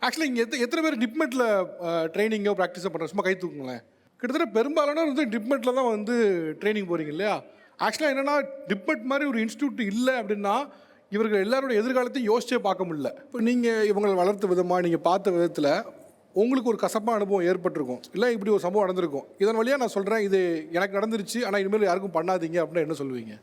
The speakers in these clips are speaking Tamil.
ஆக்சுவலாக இங்கே எத்தனை பேர் டிப்மெட்டில் ட்ரைனிங்கோ ப்ராக்டிஸோ பண்ணுறாங்க? சும்மா கை தூக்குங்களேன். கிட்டத்தட்ட பெரும்பாலான வந்து டிப்மெட்டில் தான் வந்து ட்ரைனிங் போகிறீங்க இல்லையா? ஆக்சுவலாக என்னென்னா டிப்மெட் மாதிரி ஒரு இன்ஸ்டியூட் இல்லை அப்படின்னா இவர்கள் எல்லாரோட எதிர்காலத்தையும் யோசிச்சே பார்க்க முடியல. இப்போ நீங்கள் இவங்களை வளர்த்த விதமாக நீங்கள் பார்த்த விதத்தில் உங்களுக்கு ஒரு கசப்பான அனுபவம் ஏற்பட்டிருக்கும், இல்லை இப்படி ஒரு சம்பவம் நடந்திருக்கும். இதன் வழியாக நான் சொல்கிறேன், இது எனக்கு நடந்துருச்சு, ஆனால் இனிமேல் யாருக்கும் பண்ணாதீங்க அப்படின்னு என்ன சொல்லுவீங்க?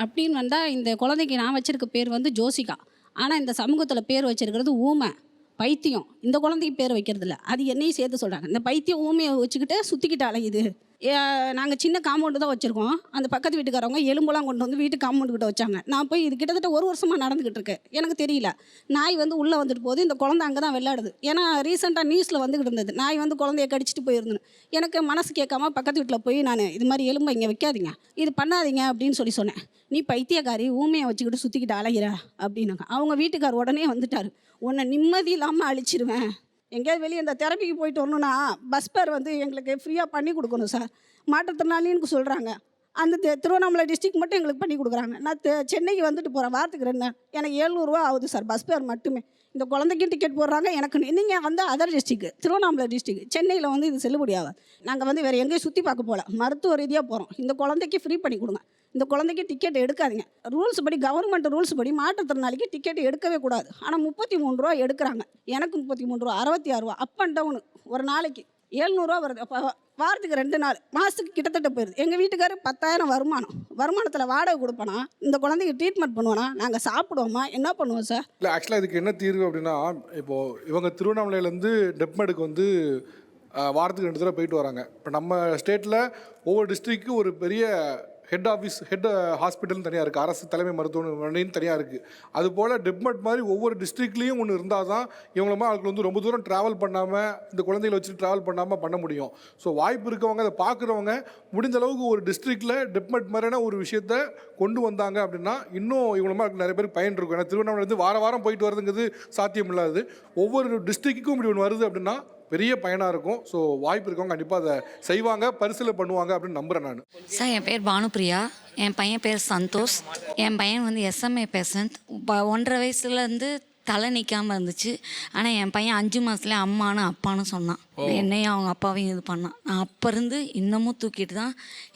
அப்படின்னு வந்தால் இந்த குழந்தைக்கு நான் வச்சுருக்க பேர் வந்து ஜோசிகா. ஆனால் இந்த சமூகத்தில் பேர் வச்சிருக்கிறது ஊமை, பைத்தியம். இந்த குழந்தைக்கு பேர் வைக்கிறதில்ல, அது என்னையும் சேர்த்து சொல்கிறாங்க. இந்த பைத்தியம் ஊமையை வச்சுக்கிட்டு சுற்றிக்கிட்டு அலையுது. நாங்கள் சின்ன காம்பவுண்டு தான் வச்சுருக்கோம். அந்த பக்கத்து வீட்டுக்காரவங்க எலும்பெல்லாம் கொண்டு வந்து வீட்டு காம்பவுண்டு கிட்ட வச்சாங்க. நான் போய் இது கிட்டத்தட்ட 1 வருஷமாக நடந்துக்கிட்டு இருக்கேன். எனக்கு தெரியல. நாய் வந்து உள்ளே வந்துட்டு போகுது, இந்த குழந்தை அங்கே தான் விளையாடுது. ஏன்னா ரீசெண்டாக நியூஸில் வந்துக்கிட்டு இருந்தது, நாய் வந்து குழந்தைய கடிச்சிட்டு போயிருந்தேன். எனக்கு மனசு கேட்காம பக்கத்து வீட்டில் போய் நான் இது மாதிரி எலும்பை இங்கே வைக்காதீங்க, இது பண்ணாதீங்க அப்படின்னு சொன்னேன். நீ பைத்தியக்காரி, ஊமையை வச்சுக்கிட்டு சுற்றிக்கிட்டு அலைகிற அப்படின்னாங்க. அவங்க வீட்டுக்கார் உடனே வந்துட்டார், உன்னை நிம்மதி இல்லாமல் அழிச்சிருவேன். எங்கேயாவது வெளியே இந்த தெரப்பிக்கு போயிட்டு வரணுன்னா பஸ் பேர் வந்து எங்களுக்கு ஃப்ரீயாக பண்ணி கொடுக்கணும் சார். மாற்றுத்திறனாளின்னு சொல்கிறாங்க. அந்த திருவண்ணாமலை டிஸ்ட்ரிக்ட் மட்டும் எங்களுக்கு பண்ணி கொடுக்குறாங்க. நான் சென்னைக்கு வந்துட்டு போகிறேன், வாரத்துக்கு 2 நாள். எனக்கு 700 ரூபா ஆகுது சார் பஸ் பேர் மட்டுமே. இந்த குழந்தைக்கும் டிக்கெட் போடுறாங்க எனக்கு. நீங்கள் வந்து அதர் டிஸ்ட்ரிக்ட் திருவண்ணாமலை டிஸ்ட்ரிக்ட், சென்னையில் வந்து இது செல்லுபடி ஆகாது. நாங்கள் வந்து வேறு எங்கேயும் சுற்றி பார்க்க போகல, மருத்துவ ரீதியாக போகிறோம். இந்த குழந்தைக்கு ஃப்ரீ பண்ணி கொடுங்க, இந்த குழந்தைக்கு டிக்கெட் எடுக்காதீங்க. ரூல்ஸ் படி, கவர்மெண்ட் ரூல்ஸ் படி மாற்றுத்திறனாளிக்கு டிக்கெட் எடுக்கவே கூடாது. ஆனால் 33 ரூபா எடுக்கிறாங்க. எனக்கு 33 ரூபா, 66 ரூபா அப் அண்ட் டவுனு. ஒரு நாளைக்கு 700 ரூபா வருது. அப்போ வாரத்துக்கு 2 நாள், மாதத்துக்கு கிட்டத்தட்ட போயிடுது. எங்கள் வீட்டுக்காரு 10,000 வருமானத்தில் வாடகை கொடுப்போனா, இந்த குழந்தைக்கு ட்ரீட்மெண்ட் பண்ணுவோன்னா, நாங்கள் சாப்பிடுவோமா, என்ன பண்ணுவோம் சார்? இல்லை ஆக்சுவலாக இதுக்கு என்ன தீர்வு அப்படின்னா, இப்போது இவங்க திருவண்ணாமலையிலேருந்து டெப்மெடுக்கு வந்து வாரத்துக்கு 2 தடவை போயிட்டு வராங்க. இப்போ நம்ம ஸ்டேட்டில் ஒவ்வொரு டிஸ்ட்ரிக்ட்டுக்கு ஒரு பெரிய ஹெட் ஹாஸ்பிட்டல்னு தனியாக இருக்குது, அரசு தலைமை மருத்துவமனைன்னு தனியாக இருக்குது. அதுபோல் டெப்மெட் மாதிரி ஒவ்வொரு டிஸ்ட்ரிக்ட்லேயும் ஒன்று இருந்தால் தான் இவங்களமா அவங்களுக்கு வந்து ரொம்ப தூரம் ட்ராவல் பண்ணாமல், இந்த குழந்தைகளை வச்சுட்டு ட்ராவல் பண்ணாமல் பண்ண முடியும். ஸோ வாய்ப்பு இருக்கவங்க, அதை பார்க்குறவங்க முடிஞ்ச அளவுக்கு ஒரு டிஸ்ட்ரிக்டில் டெப்மெட் மாதிரியான ஒரு விஷயத்தை கொண்டு வந்தாங்க அப்படின்னா இன்னும் இவங்களமா நிறைய பேருக்கு பயன் இருக்கும். ஏன்னா திருவண்ணாமலேருந்து வாரம் போயிட்டு வரதுங்கிறது சாத்தியம் இல்லாது. ஒவ்வொரு டிஸ்ட்ரிக்ட்டுக்கும் இப்படி ஒன்று வருது அப்படின்னா பெரிய பயனாக இருக்கும். ஸோ வாய்ப்பு இருக்கவங்க கண்டிப்பாக அதை செய்வாங்க, பரிசீலனை பண்ணுவாங்க அப்படின்னு நம்புகிறேன் நான். சார், என் பேர் பானுப்பிரியா, என் பையன் பேர் சந்தோஷ். என் பையன் வந்து SMA பேஷண்ட். 1.5 வயசுலேருந்து தலை நிற்காமல் இருந்துச்சு. ஆனால் என் பையன் 5 மாதத்துலேயே அம்மானு அப்பான்னு சொன்னான். என்னையும் அவங்க அப்பாவையும் இது பண்ணான். நான் அப்போ இருந்து இன்னமும் தூக்கிட்டு தான்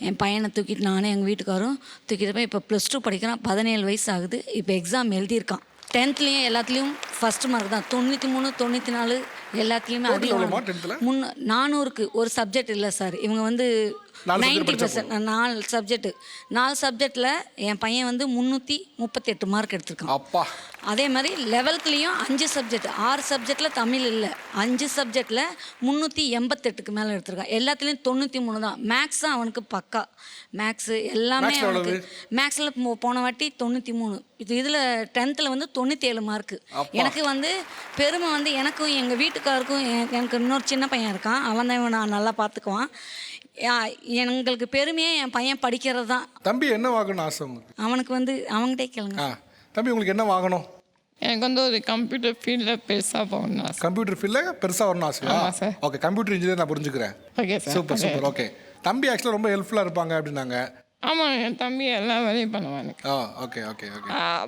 என் பையனை தூக்கிட்டு நானும் எங்கள் வீட்டுக்காரும் தூக்கிட்டு போய் இப்போ +2 படிக்கிறான். 17 வயசு ஆகுது. இப்போ எக்ஸாம் எழுதியிருக்கான். 10th எல்லாத்துலேயும் ஃபஸ்ட்டு மார்க் தான். 93, 94 எல்லாத்துலேயுமே அதிகம். 400க்கு ஒரு சப்ஜெக்ட் இல்லை சார். இவங்க வந்து 90%, 4 சப்ஜெக்டில் என் பையன் வந்து 338 மார்க் எடுத்திருக்கான். அப்பா. அதே மாதிரி 11th 5 சப்ஜெக்ட், 6 சப்ஜெக்டில் தமிழ் இல்லை, 5 சப்ஜெக்டில் 388க்கு மேலே எடுத்திருக்கான். எல்லாத்துலேயும் 93 தான். மேக்ஸ் தான் அவனுக்கு பக்கா. மேக்ஸு எல்லாமே அவனுக்கு. மேக்ஸில் போன வாட்டி 93. இதில் 10th வந்து 97 மார்க்கு. எனக்கு வந்து பெருமை வந்து எனக்கும் எங்கள் வீட்டுக்காருக்கும். எனக்கு இன்னொரு சின்ன பையன் இருக்கான், அவன் தான் இவன் நான் நல்லா பார்த்துக்குவான். எங்களுக்கு பெருமையே என் பையன் படிக்கிறது தான். தம்பி என்ன வாங்கணும் ஆசை உங்களுக்கு? அவனுக்கு வந்து அவங்ககிட்டே கேளுங்க. தம்பி உங்களுக்கு என்ன வாங்கணும்? எனக்கு வந்து ஒரு கம்ப்யூட்டர் ஃபீல்டில் பெருசாக போகணும் ஆசை. கம்ப்யூட்டர் ஃபீல்டில் பெருசாக வரணும் ஆசையா? சார். ஓகே, கம்ப்யூட்டர் இன்ஜினியர் நான் புரிஞ்சுக்கிறேன். Okay sir. சூப்பர். ஓகே, தம்பி ஆக்சுவலாக ரொம்ப ஹெல்ப்ஃபுல்லாக இருப்பாங்க அப்படின்னாங்க. ஆமாம், என் தம்பி எல்லா வேலையும் பண்ணுவான். ஓகே.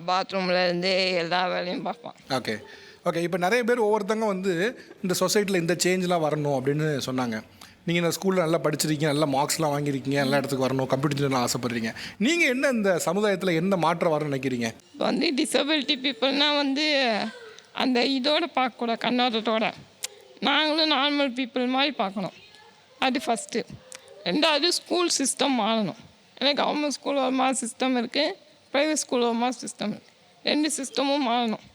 பாத்ரூமில் இருந்து எல்லா வேலையும் பார்ப்பான். ஓகே. இப்போ நிறைய பேர் ஒவ்வொருத்தங்க வந்து இந்த சொசைட்டியில் இந்த சேஞ்செலாம் வரணும் அப்படின்னு சொன்னாங்க. நீங்கள் இந்த ஸ்கூலில் நல்லா படிச்சிருக்கீங்க, நல்ல மார்க்ஸ்லாம் வாங்கியிருக்கீங்க, எல்லா இடத்துக்கு வரணும், கம்ப்யூட்டர் இன்ஜினியர்லாம் ஆசைப்படுறீங்க. நீங்கள் என்ன இந்த சமுதாயத்தில் என்ன மாற்றம் வரணும்னு நினைக்கிறீங்க? வந்து டிசபிலிட்டி பீப்புள்னால் வந்து அந்த இதோட பார்க்கக்கூடாது, கண்ணோட்டத்தோட. நாங்களும் நார்மல் பீப்புள் மாதிரி பார்க்கணும். அது ஃபஸ்ட்டு. 2வது ஸ்கூல் சிஸ்டம் மாறணும். ஏன்னா கவர்மெண்ட் ஸ்கூல் ஒரு மாதிரி சிஸ்டம் இருக்குது, ப்ரைவேட் ஸ்கூல் ஒரு மாதிரி சிஸ்டம் இருக்குது. 2 சிஸ்டமும் மாறணும்.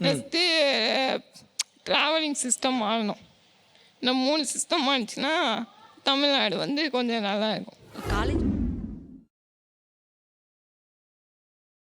நெக்ஸ்ட்டு ட்ராவலிங் சிஸ்டம் மாறணும். இந்த 3 சிஸ்டம் ஆனிச்சுன்னா தமிழ்நாடு வந்து கொஞ்சம் நல்லா இருக்கும். காலேஜ்